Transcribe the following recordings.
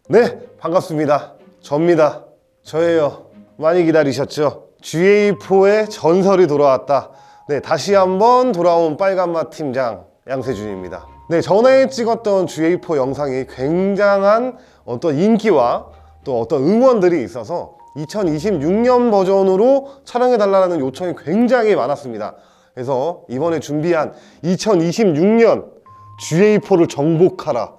네, 반갑습니다. 접니다. 저예요. 많이 기다리셨죠? GA4의 전설이 돌아왔다. 네, 다시 한번 돌아온 빨간맛 팀장 양세준입니다. 네, 전에 찍었던 GA4 영상이 굉장한 어떤 인기와 또 어떤 응원들이 있어서 2026년 버전으로 촬영해달라는 요청이 굉장히 많았습니다. 그래서 이번에 준비한 2026년 GA4를 정복하라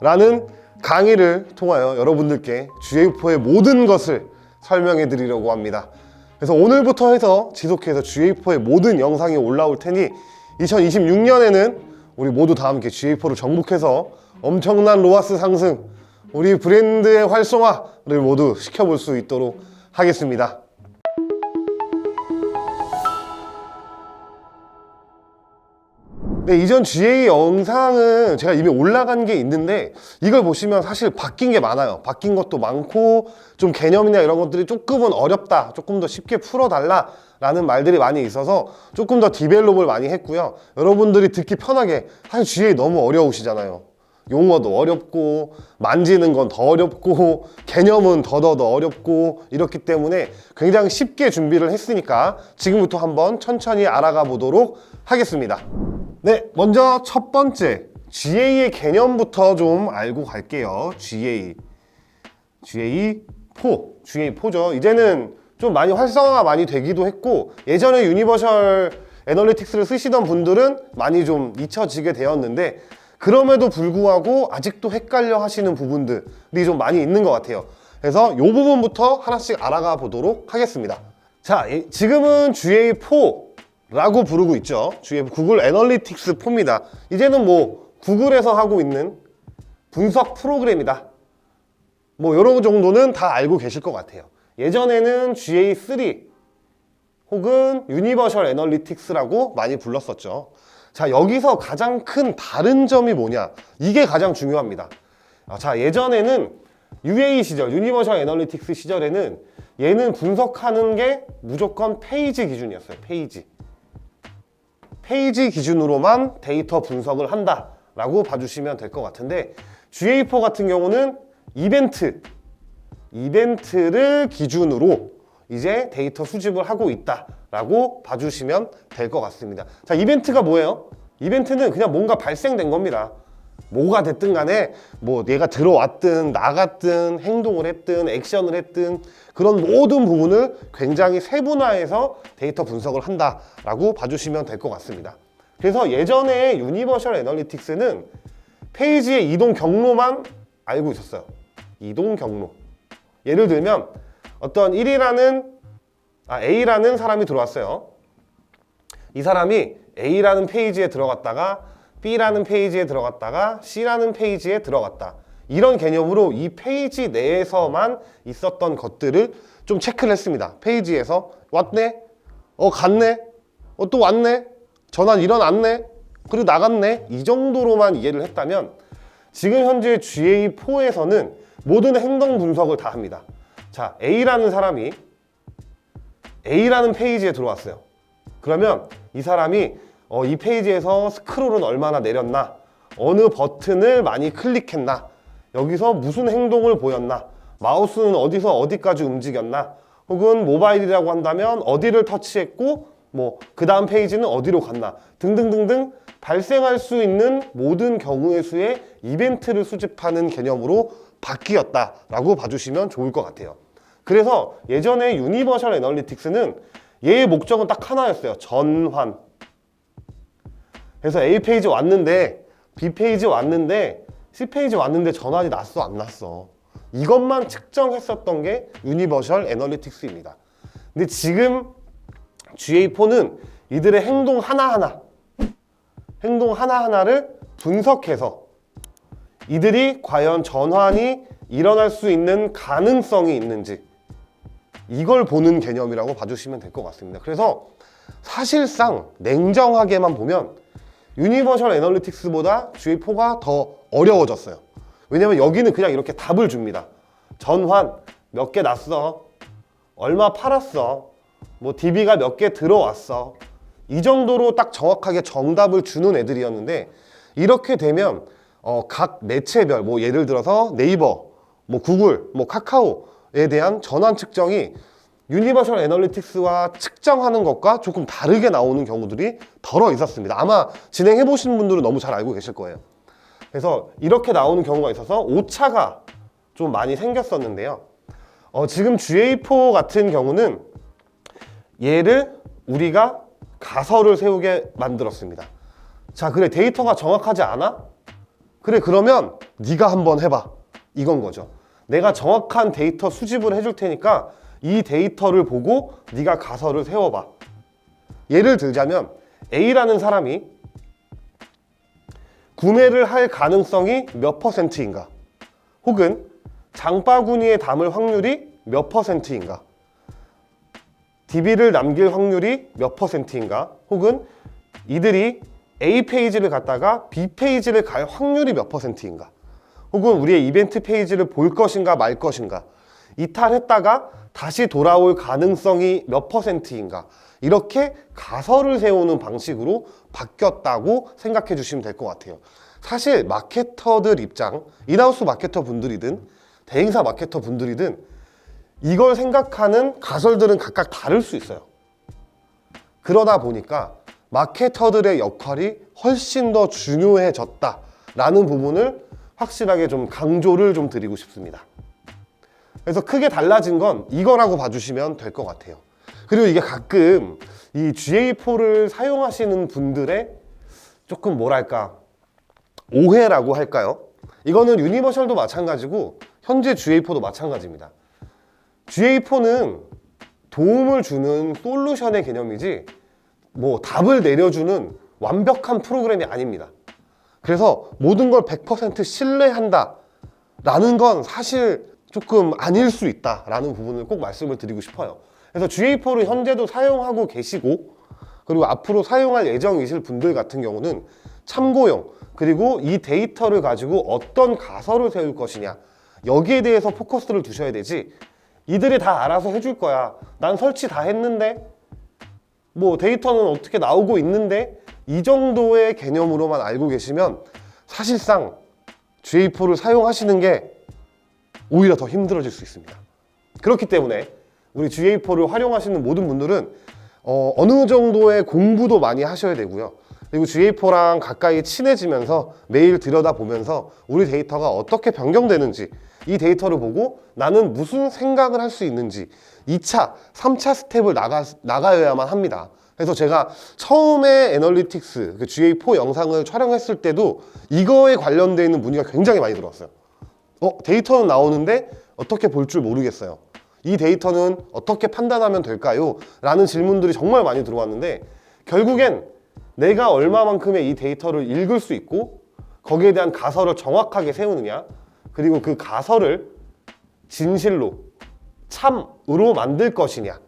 라는 강의를 통하여 여러분들께 GA4의 모든 것을 설명해 드리려고 합니다. 그래서 오늘부터 해서 지속해서 GA4의 모든 영상이 올라올 테니 2026년에는 우리 모두 다 함께 GA4를 정복해서 엄청난 로아스 상승, 우리 브랜드의 활성화를 모두 시켜볼 수 있도록 하겠습니다. 네, 이전 GA 영상은 제가 이미 올라간 게 있는데 이걸 보시면 사실 바뀐 게 많아요. 바뀐 것도 많고 좀 개념이나 이런 것들이 조금은 어렵다, 조금 더 쉽게 풀어달라 라는 말들이 많이 있어서 조금 더 디벨롭을 많이 했고요. 여러분들이 듣기 편하게, 사실 GA 너무 어려우시잖아요. 용어도 어렵고 만지는 건 더 어렵고 개념은 더더더 어렵고 이렇기 때문에 굉장히 쉽게 준비를 했으니까 지금부터 한번 천천히 알아가 보도록 하겠습니다. 네, 먼저 첫 번째 GA의 개념부터 좀 알고 갈게요. GA4죠. 이제는 좀 많이 활성화가 많이 되기도 했고, 예전에 유니버셜 애널리틱스를 쓰시던 분들은 많이 좀 잊혀지게 되었는데, 그럼에도 불구하고 아직도 헷갈려 하시는 부분들이 좀 많이 있는 것 같아요. 그래서 이 부분부터 하나씩 알아가 보도록 하겠습니다. 자, 지금은 GA4라고 부르고 있죠. 구글 애널리틱스 4입니다. 이제는 뭐 구글에서 하고 있는 분석 프로그램이다. 뭐 이런 정도는 다 알고 계실 것 같아요. 예전에는 GA3 혹은 유니버셜 애널리틱스라고 많이 불렀었죠. 자, 여기서 가장 큰 다른 점이 뭐냐? 이게 가장 중요합니다. 자, 예전에는 UA 시절, 유니버셜 애널리틱스 시절에는 얘는 분석하는 게 무조건 페이지 기준이었어요. 페이지 기준으로만 데이터 분석을 한다라고 봐주시면 될 것 같은데, GA4 같은 경우는 이벤트를 기준으로 이제 데이터 수집을 하고 있다라고 봐주시면 될 것 같습니다. 자, 이벤트가 뭐예요? 이벤트는 그냥 뭔가 발생된 겁니다. 뭐가 됐든 간에 뭐 얘가 들어왔든 나갔든 행동을 했든 액션을 했든 그런 모든 부분을 굉장히 세분화해서 데이터 분석을 한다라고 봐주시면 될 것 같습니다. 그래서 예전에 유니버셜 애널리틱스는 페이지의 이동 경로만 알고 있었어요. 이동 경로. 예를 들면 어떤 A라는 사람이 들어왔어요. 이 사람이 A라는 페이지에 들어갔다가 B라는 페이지에 들어갔다가 C라는 페이지에 들어갔다. 이런 개념으로 이 페이지 내에서만 있었던 것들을 좀 체크를 했습니다. 페이지에서 왔네? 갔네? 또 왔네? 전환 일어났네? 그리고 나갔네? 이 정도로만 이해를 했다면 지금 현재 GA4에서는 모든 행동 분석을 다 합니다. 자, A라는 사람이 A라는 페이지에 들어왔어요. 그러면 이 사람이 이 페이지에서 스크롤은 얼마나 내렸나, 어느 버튼을 많이 클릭했나, 여기서 무슨 행동을 보였나, 마우스는 어디서 어디까지 움직였나, 혹은 모바일이라고 한다면 어디를 터치했고 뭐 그 다음 페이지는 어디로 갔나 등등등등 발생할 수 있는 모든 경우의 수의 이벤트를 수집하는 개념으로 바뀌었다라고 봐주시면 좋을 것 같아요. 그래서 예전에 유니버셜 애널리틱스는 얘의 목적은 딱 하나였어요. 전환. 그래서 A 페이지 왔는데 B 페이지 왔는데 C 페이지 왔는데 전환이 났어 안 났어, 이것만 측정했었던 게 유니버셜 애널리틱스입니다. 근데 지금 GA4는 이들의 행동 하나하나를 분석해서 이들이 과연 전환이 일어날 수 있는 가능성이 있는지, 이걸 보는 개념이라고 봐주시면 될 것 같습니다. 그래서 사실상 냉정하게만 보면 유니버셜 애널리틱스보다 GA4가 더 어려워졌어요. 왜냐면 여기는 그냥 이렇게 답을 줍니다. 전환 몇 개 났어, 얼마 팔았어, 뭐 DB가 몇 개 들어왔어, 이 정도로 딱 정확하게 정답을 주는 애들이었는데, 이렇게 되면 각 매체별, 뭐 예를 들어서 네이버, 뭐 구글, 뭐 카카오에 대한 전환 측정이 유니버셜 애널리틱스와 측정하는 것과 조금 다르게 나오는 경우들이 덜어 있었습니다. 아마 진행해 보신 분들은 너무 잘 알고 계실 거예요. 그래서 이렇게 나오는 경우가 있어서 오차가 좀 많이 생겼었는데요. 지금 GA4 같은 경우는 얘를 우리가 가설을 세우게 만들었습니다. 자, 그래, 데이터가 정확하지 않아? 그래, 그러면 네가 한번 해봐. 이건 거죠. 내가 정확한 데이터 수집을 해줄 테니까 이 데이터를 보고 네가 가설을 세워봐. 예를 들자면 A라는 사람이 구매를 할 가능성이 몇 %인가? 혹은 장바구니에 담을 확률이 몇 %인가? DB를 남길 확률이 몇 %인가? 혹은 이들이 A 페이지를 갔다가 B 페이지를 갈 확률이 몇 %인가? 혹은 우리의 이벤트 페이지를 볼 것인가 말 것인가? 이탈했다가 다시 돌아올 가능성이 몇 %인가? 이렇게 가설을 세우는 방식으로 바뀌었다고 생각해 주시면 될 것 같아요. 사실 마케터들 입장, 인하우스 마케터 분들이든 대행사 마케터 분들이든 이걸 생각하는 가설들은 각각 다를 수 있어요. 그러다 보니까 마케터들의 역할이 훨씬 더 중요해졌다라는 부분을 확실하게 좀 강조를 좀 드리고 싶습니다. 그래서 크게 달라진 건 이거라고 봐주시면 될 것 같아요. 그리고 이게 가끔 이 GA4를 사용하시는 분들의 조금 뭐랄까 오해라고 할까요? 이거는 유니버셜도 마찬가지고 현재 GA4도 마찬가지입니다. GA4는 도움을 주는 솔루션의 개념이지 뭐 답을 내려주는 완벽한 프로그램이 아닙니다. 그래서 모든 걸 100% 신뢰한다 라는 건 사실 조금 아닐 수 있다 라는 부분을 꼭 말씀을 드리고 싶어요. 그래서 GA4를 현재도 사용하고 계시고 그리고 앞으로 사용할 예정이실 분들 같은 경우는 참고용 그리고 이 데이터를 가지고 어떤 가설을 세울 것이냐 여기에 대해서 포커스를 두셔야 되지 이들이 다 알아서 해줄 거야. 난 설치 다 했는데 뭐 데이터는 어떻게 나오고 있는데 이 정도의 개념으로만 알고 계시면 사실상 GA4를 사용하시는 게 오히려 더 힘들어질 수 있습니다. 그렇기 때문에 우리 GA4를 활용하시는 모든 분들은 어느 정도의 공부도 많이 하셔야 되고요. 그리고 GA4랑 가까이 친해지면서 매일 들여다보면서 우리 데이터가 어떻게 변경되는지 이 데이터를 보고 나는 무슨 생각을 할 수 있는지 2차, 3차 스텝을 나가야만 합니다. 그래서 제가 처음에 애널리틱스 그 GA4 영상을 촬영했을 때도 이거에 관련되어 있는 문의가 굉장히 많이 들어왔어요. 데이터는 나오는데 어떻게 볼 줄 모르겠어요. 이 데이터는 어떻게 판단하면 될까요? 라는 질문들이 정말 많이 들어왔는데 결국엔 내가 얼마만큼의 이 데이터를 읽을 수 있고 거기에 대한 가설을 정확하게 세우느냐 그리고 그 가설을 진실로 참으로 만들 것이냐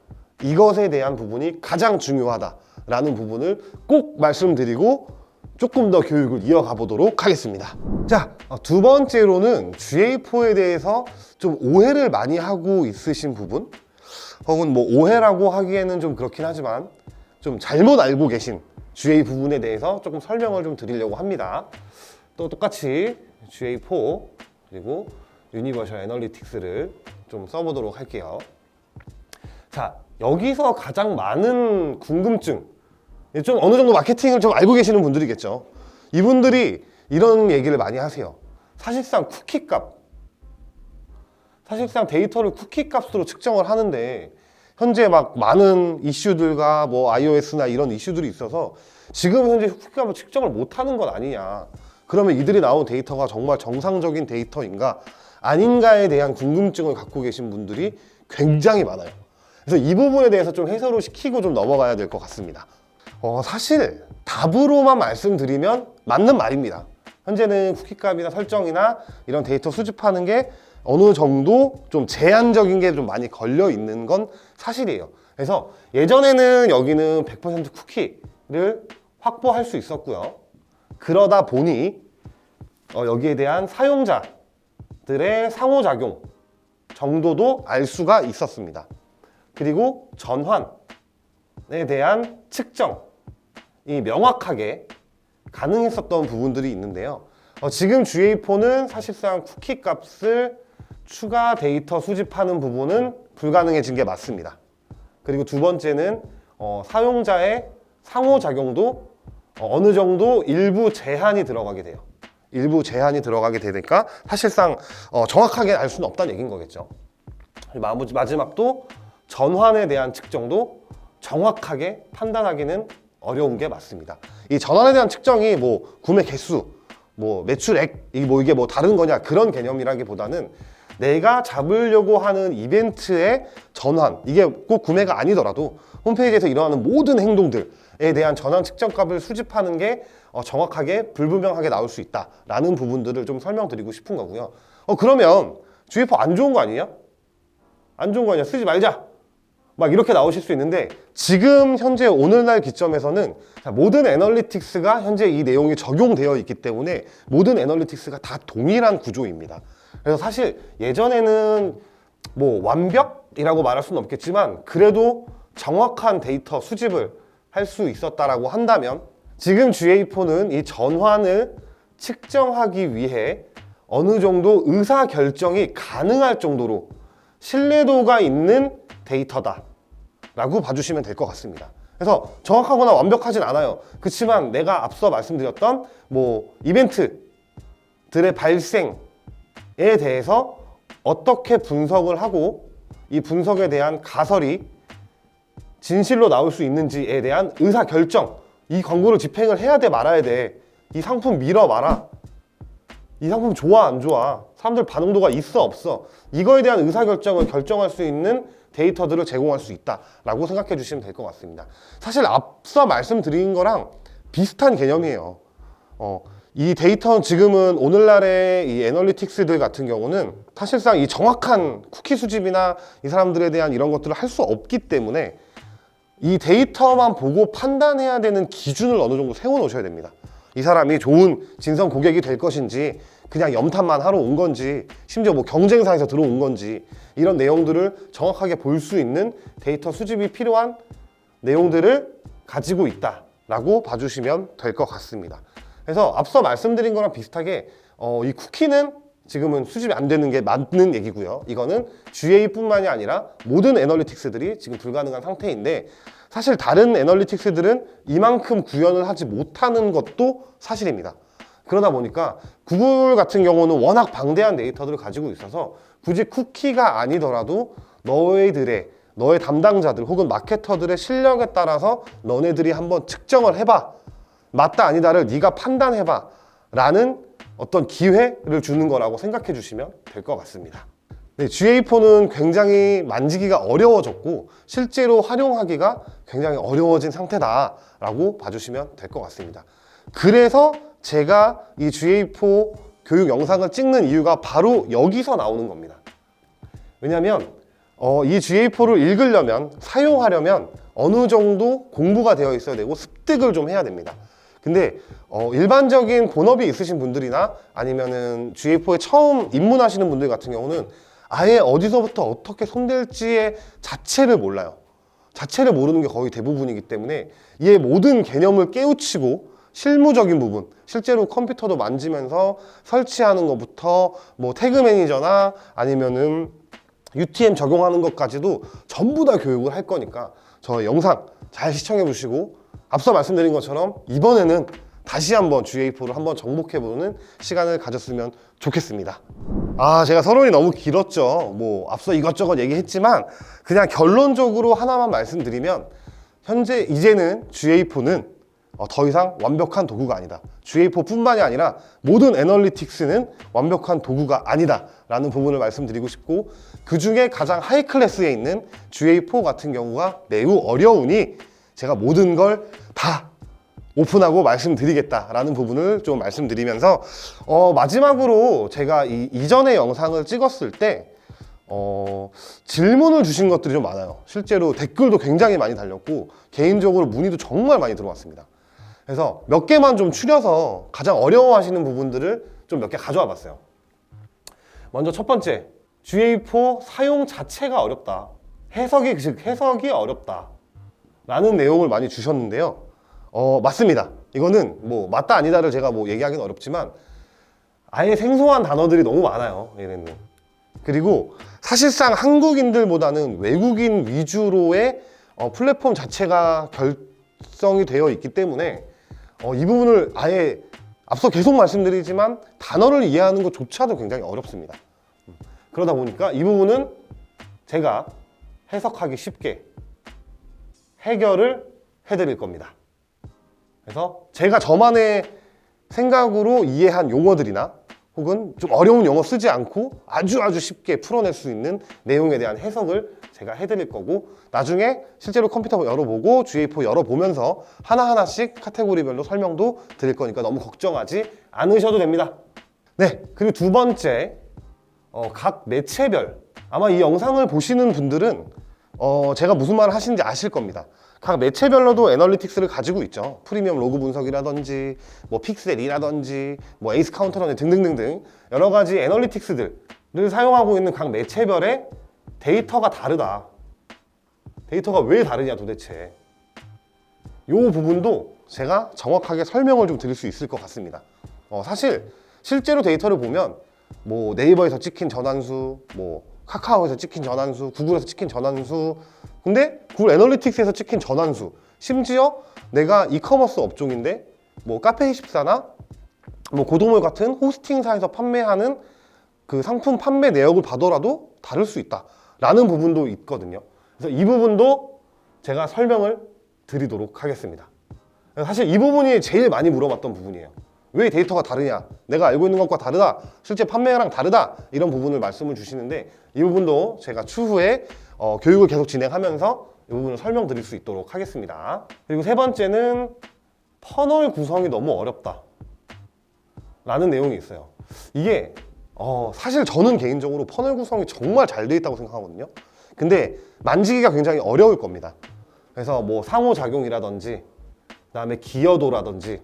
이것에 대한 부분이 가장 중요하다라는 부분을 꼭 말씀드리고 조금 더 교육을 이어가 보도록 하겠습니다. 자, 두 번째로는 GA4에 대해서 좀 오해를 많이 하고 있으신 부분 혹은 뭐 오해라고 하기에는 좀 그렇긴 하지만 좀 잘못 알고 계신 GA 부분에 대해서 조금 설명을 좀 드리려고 합니다. 또 똑같이 GA4 그리고 유니버셜 애널리틱스를 좀 써보도록 할게요. 자, 여기서 가장 많은 궁금증 좀 어느 정도 마케팅을 좀 알고 계시는 분들이겠죠. 이분들이 이런 얘기를 많이 하세요. 사실상 쿠키 값 사실상 데이터를 쿠키 값으로 측정을 하는데 현재 막 많은 이슈들과 뭐 iOS나 이런 이슈들이 있어서 지금 현재 쿠키값을 측정을 못하는 건 아니냐. 그러면 이들이 나온 데이터가 정말 정상적인 데이터인가 아닌가에 대한 궁금증을 갖고 계신 분들이 굉장히 많아요. 그래서 이 부분에 대해서 좀 해설을 시키고 좀 넘어가야 될 것 같습니다. 사실 답으로만 말씀드리면 맞는 말입니다. 현재는 쿠키값이나 설정이나 이런 데이터 수집하는 게 어느 정도 좀 제한적인 게 좀 많이 걸려 있는 건 사실이에요. 그래서 예전에는 여기는 100% 쿠키를 확보할 수 있었고요. 그러다 보니 여기에 대한 사용자들의 상호작용 정도도 알 수가 있었습니다. 그리고 전환에 대한 측정이 명확하게 가능했었던 부분들이 있는데요. 지금 GA4는 사실상 쿠키 값을 추가 데이터 수집하는 부분은 불가능해진 게 맞습니다. 그리고 두 번째는 사용자의 상호작용도 어느 정도 일부 제한이 들어가게 돼요. 일부 제한이 들어가게 되니까 사실상 정확하게 알 수는 없다는 얘기인 거겠죠. 마지막도 전환에 대한 측정도 정확하게 판단하기는 어려운 게 맞습니다. 이 전환에 대한 측정이 뭐 구매 개수, 뭐 매출액, 이게 뭐 다른 거냐 그런 개념이라기보다는 내가 잡으려고 하는 이벤트의 전환, 이게 꼭 구매가 아니더라도 홈페이지에서 일어나는 모든 행동들에 대한 전환 측정값을 수집하는 게 정확하게 불분명하게 나올 수 있다라는 부분들을 좀 설명드리고 싶은 거고요. 그러면 GA4 안 좋은 거 아니냐? 안 좋은 거 아니야? 쓰지 말자! 막 이렇게 나오실 수 있는데 지금 현재 오늘날 기점에서는 모든 애널리틱스가 현재 이 내용이 적용되어 있기 때문에 모든 애널리틱스가 다 동일한 구조입니다. 그래서 사실 예전에는 뭐 완벽이라고 말할 수는 없겠지만 그래도 정확한 데이터 수집을 할 수 있었다라고 한다면 지금 GA4는 이 전환을 측정하기 위해 어느 정도 의사결정이 가능할 정도로 신뢰도가 있는 데이터다 라고 봐주시면 될 것 같습니다. 그래서 정확하거나 완벽하진 않아요. 그렇지만 내가 앞서 말씀드렸던 뭐 이벤트들의 발생에 대해서 어떻게 분석을 하고 이 분석에 대한 가설이 진실로 나올 수 있는지에 대한 의사결정, 이 광고를 집행을 해야 돼 말아야 돼, 이 상품 밀어 마라, 이 상품 좋아 안 좋아, 사람들 반응도가 있어 없어, 이거에 대한 의사결정을 결정할 수 있는 데이터들을 제공할 수 있다라고 생각해 주시면 될 것 같습니다. 사실 앞서 말씀드린 거랑 비슷한 개념이에요. 이 데이터는 지금은 오늘날의 이 애널리틱스들 같은 경우는 사실상 이 정확한 쿠키 수집이나 이 사람들에 대한 이런 것들을 할 수 없기 때문에 이 데이터만 보고 판단해야 되는 기준을 어느 정도 세워 놓으셔야 됩니다. 이 사람이 좋은 진성 고객이 될 것인지, 그냥 염탐만 하러 온 건지, 심지어 뭐 경쟁사에서 들어온 건지, 이런 내용들을 정확하게 볼 수 있는 데이터 수집이 필요한 내용들을 가지고 있다라고 봐주시면 될 것 같습니다. 그래서 앞서 말씀드린 거랑 비슷하게 이 쿠키는 지금은 수집이 안 되는 게 맞는 얘기고요. 이거는 GA뿐만이 아니라 모든 애널리틱스들이 지금 불가능한 상태인데, 사실 다른 애널리틱스들은 이만큼 구현을 하지 못하는 것도 사실입니다. 그러다 보니까 구글 같은 경우는 워낙 방대한 데이터들을 가지고 있어서 굳이 쿠키가 아니더라도 너의 담당자들 혹은 마케터들의 실력에 따라서 너네들이 한번 측정을 해봐, 맞다 아니다를 네가 판단해봐 라는 어떤 기회를 주는 거라고 생각해 주시면 될 것 같습니다. 네, GA4는 굉장히 만지기가 어려워졌고 실제로 활용하기가 굉장히 어려워진 상태다라고 봐주시면 될 것 같습니다. 그래서 제가 이 GA4 교육 영상을 찍는 이유가 바로 여기서 나오는 겁니다. 왜냐하면 이 GA4를 읽으려면, 사용하려면 어느 정도 공부가 되어 있어야 되고 습득을 좀 해야 됩니다. 근데 일반적인 본업이 있으신 분들이나 아니면은 GA4에 처음 입문하시는 분들 같은 경우는 아예 어디서부터 어떻게 손댈지의 자체를 몰라요. 자체를 모르는 게 거의 대부분이기 때문에 이 모든 개념을 깨우치고 실무적인 부분, 실제로 컴퓨터도 만지면서 설치하는 것부터 뭐 태그 매니저나 아니면은 UTM 적용하는 것까지도 전부 다 교육을 할 거니까 저 영상 잘 시청해 보시고 앞서 말씀드린 것처럼 이번에는 다시 한번 GA4를 한번 정복해보는 시간을 가졌으면 좋겠습니다. 제가 서론이 너무 길었죠. 뭐 앞서 이것저것 얘기했지만 그냥 결론적으로 하나만 말씀드리면, 현재 이제는 GA4는 더 이상 완벽한 도구가 아니다. GA4뿐만이 아니라 모든 애널리틱스는 완벽한 도구가 아니다 라는 부분을 말씀드리고 싶고, 그 중에 가장 하이 클래스에 있는 GA4 같은 경우가 매우 어려우니 제가 모든 걸 다 오픈하고 말씀드리겠다라는 부분을 좀 말씀드리면서 마지막으로 제가 이전의 영상을 찍었을 때 질문을 주신 것들이 좀 많아요. 실제로 댓글도 굉장히 많이 달렸고 개인적으로 문의도 정말 많이 들어왔습니다. 그래서 몇 개만 좀 추려서 가장 어려워하시는 부분들을 좀 몇 개 가져와 봤어요. 먼저 첫 번째, GA4 사용 자체가 어렵다, 해석이 어렵다 라는 내용을 많이 주셨는데요. 맞습니다. 이거는 뭐 맞다 아니다를 제가 뭐 얘기하기는 어렵지만 아예 생소한 단어들이 너무 많아요. 얘네는 그리고 사실상 한국인들보다는 외국인 위주로의 플랫폼 자체가 결성이 되어 있기 때문에 이 부분을 아예 앞서 계속 말씀드리지만 단어를 이해하는 것조차도 굉장히 어렵습니다. 그러다 보니까 이 부분은 제가 해석하기 쉽게 해결을 해드릴 겁니다. 그래서 제가 저만의 생각으로 이해한 용어들이나 혹은 좀 어려운 용어 쓰지 않고 아주 쉽게 풀어낼 수 있는 내용에 대한 해석을 제가 해드릴 거고, 나중에 실제로 컴퓨터 열어보고 GA4 열어보면서 하나하나씩 카테고리별로 설명도 드릴 거니까 너무 걱정하지 않으셔도 됩니다. 네, 그리고 두 번째, 각 매체별, 아마 이 영상을 보시는 분들은 제가 무슨 말을 하시는지 아실 겁니다. 각 매체별로도 애널리틱스를 가지고 있죠. 프리미엄 로그 분석이라든지 뭐 픽셀이라든지 뭐 에이스 카운터라든지 등등등등 여러 가지 애널리틱스들을 사용하고 있는 각 매체별의 데이터가 다르다. 데이터가 왜 다르냐 도대체. 이 부분도 제가 정확하게 설명을 좀 드릴 수 있을 것 같습니다. 사실 실제로 데이터를 보면 뭐 네이버에서 찍힌 전환수, 뭐 카카오에서 찍힌 전환수, 구글에서 찍힌 전환수, 근데 구글 애널리틱스에서 찍힌 전환수, 심지어 내가 이커머스 업종인데 뭐 카페24나 뭐 고도몰 같은 호스팅사에서 판매하는 그 상품 판매 내역을 봐더라도 다를 수 있다 라는 부분도 있거든요. 그래서 이 부분도 제가 설명을 드리도록 하겠습니다. 사실 이 부분이 제일 많이 물어봤던 부분이에요. 왜 데이터가 다르냐, 내가 알고 있는 것과 다르다, 실제 판매랑 다르다, 이런 부분을 말씀을 주시는데 이 부분도 제가 추후에 교육을 계속 진행하면서 이 부분을 설명드릴 수 있도록 하겠습니다. 그리고 세 번째는 퍼널 구성이 너무 어렵다 라는 내용이 있어요. 이게 사실 저는 개인적으로 퍼널 구성이 정말 잘 돼 있다고 생각하거든요. 근데 만지기가 굉장히 어려울 겁니다. 그래서 뭐 상호작용이라든지 그다음에 기여도라든지,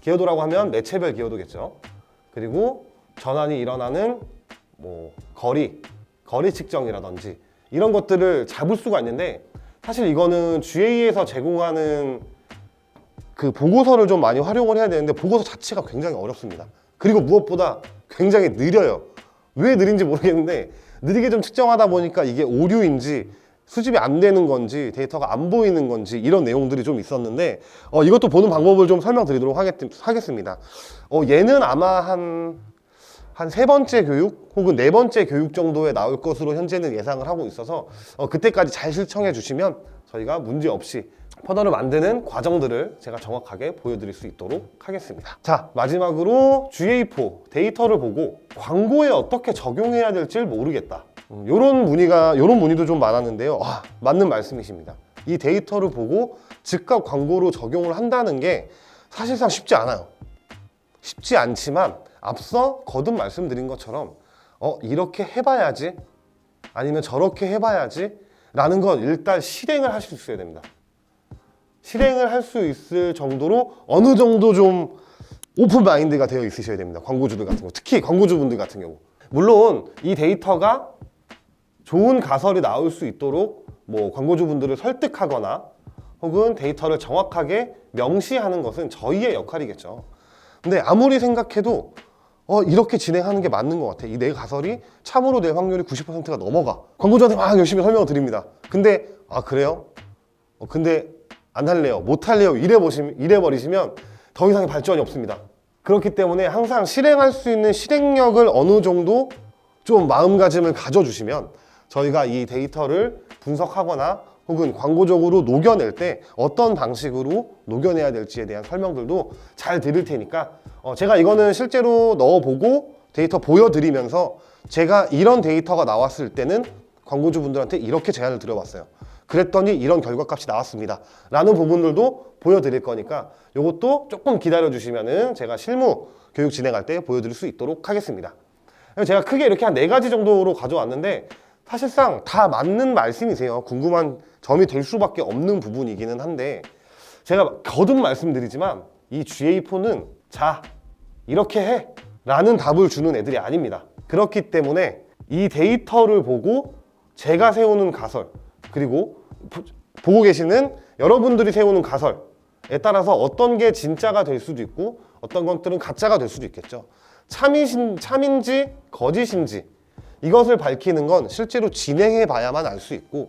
기여도라고 하면 매체별 기여도겠죠. 그리고 전환이 일어나는 뭐 거리 측정이라든지 이런 것들을 잡을 수가 있는데, 사실 이거는 GA에서 제공하는 그 보고서를 좀 많이 활용을 해야 되는데 보고서 자체가 굉장히 어렵습니다. 그리고 무엇보다 굉장히 느려요. 왜 느린지 모르겠는데 느리게 좀 측정하다 보니까 이게 오류인지 수집이 안 되는 건지 데이터가 안 보이는 건지 이런 내용들이 좀 있었는데 이것도 보는 방법을 좀 설명드리도록 하겠습니다. 얘는 아마 한 세 번째 교육 혹은 네 번째 교육 정도에 나올 것으로 현재는 예상을 하고 있어서 그때까지 잘 실청해 주시면 저희가 문제없이 퍼널을 만드는 과정들을 제가 정확하게 보여드릴 수 있도록 하겠습니다. 자, 마지막으로 GA4 데이터를 보고 광고에 어떻게 적용해야 될지 모르겠다, 요런 문의도 좀 많았는데요. 맞는 말씀이십니다. 이 데이터를 보고 즉각 광고로 적용을 한다는 게 사실상 쉽지 않아요. 쉽지 않지만 앞서 거듭 말씀드린 것처럼 이렇게 해봐야지, 아니면 저렇게 해봐야지 라는 건 일단 실행을 하실 수 있어야 됩니다. 실행을 할 수 있을 정도로 어느 정도 좀 오픈 마인드가 되어 있으셔야 됩니다. 광고주들 같은 경우, 특히 광고주분들 같은 경우. 물론 이 데이터가 좋은 가설이 나올 수 있도록 뭐 광고주분들을 설득하거나 혹은 데이터를 정확하게 명시하는 것은 저희의 역할이겠죠. 근데 아무리 생각해도 이렇게 진행하는 게 맞는 것 같아. 이 내 가설이 참으로 될 확률이 90%가 넘어가. 광고주한테 막 열심히 설명을 드립니다. 근데 그래요? 근데 안 할래요, 못 할래요, 이래버리시면 더 이상의 발전이 없습니다. 그렇기 때문에 항상 실행할 수 있는 실행력을 어느 정도 좀 마음가짐을 가져주시면 저희가 이 데이터를 분석하거나 혹은 광고적으로 녹여낼 때 어떤 방식으로 녹여내야 될지에 대한 설명들도 잘 드릴 테니까 제가 이거는 실제로 넣어보고 데이터 보여드리면서 제가 이런 데이터가 나왔을 때는 광고주분들한테 이렇게 제안을 드려봤어요. 그랬더니 이런 결과값이 나왔습니다 라는 부분들도 보여드릴 거니까 이것도 조금 기다려주시면은 제가 실무 교육 진행할 때 보여드릴 수 있도록 하겠습니다. 제가 크게 이렇게 한 4가지 정도로 가져왔는데 사실상 다 맞는 말씀이세요. 궁금한 점이 될 수밖에 없는 부분이기는 한데, 제가 거듭 말씀드리지만 이 GA4는 자, 이렇게 해 라는 답을 주는 애들이 아닙니다. 그렇기 때문에 이 데이터를 보고 제가 세우는 가설, 그리고 보고 계시는 여러분들이 세우는 가설에 따라서 어떤 게 진짜가 될 수도 있고 어떤 것들은 가짜가 될 수도 있겠죠. 참인지 거짓인지 이것을 밝히는 건 실제로 진행해 봐야만 알 수 있고,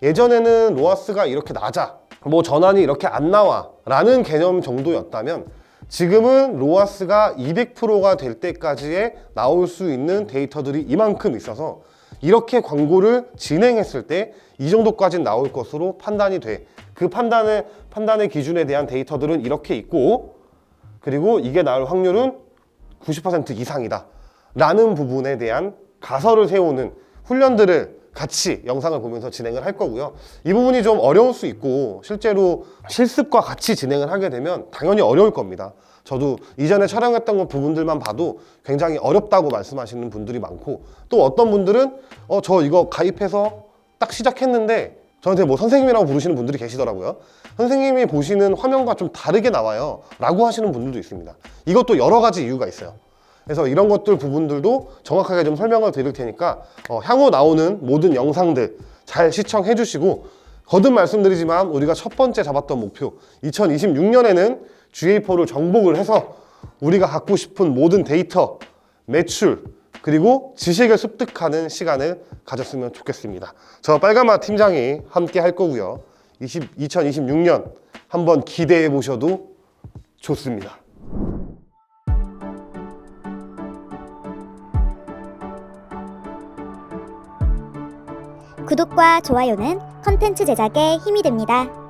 예전에는 로하스가 이렇게 낮아, 뭐 전환이 이렇게 안 나와 라는 개념 정도였다면 지금은 로하스가 200%가 될 때까지의 나올 수 있는 데이터들이 이만큼 있어서 이렇게 광고를 진행했을 때 이 정도까지는 나올 것으로 판단이 돼. 그 판단의 기준에 대한 데이터들은 이렇게 있고, 그리고 이게 나올 확률은 90% 이상이다 라는 부분에 대한 가설을 세우는 훈련들을 같이 영상을 보면서 진행을 할 거고요. 이 부분이 좀 어려울 수 있고 실제로 실습과 같이 진행을 하게 되면 당연히 어려울 겁니다. 저도 이전에 촬영했던 부분들만 봐도 굉장히 어렵다고 말씀하시는 분들이 많고, 또 어떤 분들은 저 이거 가입해서 딱 시작했는데 저한테 뭐 선생님이라고 부르시는 분들이 계시더라고요. 선생님이 보시는 화면과 좀 다르게 나와요 라고 하시는 분들도 있습니다. 이것도 여러 가지 이유가 있어요. 그래서 이런 것들 부분들도 정확하게 좀 설명을 드릴 테니까 향후 나오는 모든 영상들 잘 시청해 주시고, 거듭 말씀드리지만 우리가 첫 번째 잡았던 목표 2026년에는 GA4를 정복을 해서 우리가 갖고 싶은 모든 데이터, 매출, 그리고 지식을 습득하는 시간을 가졌으면 좋겠습니다. 저 빨간마 팀장이 함께 할 거고요. 2026년 한번 기대해 보셔도 좋습니다. 구독과 좋아요는 컨텐츠 제작에 힘이 됩니다.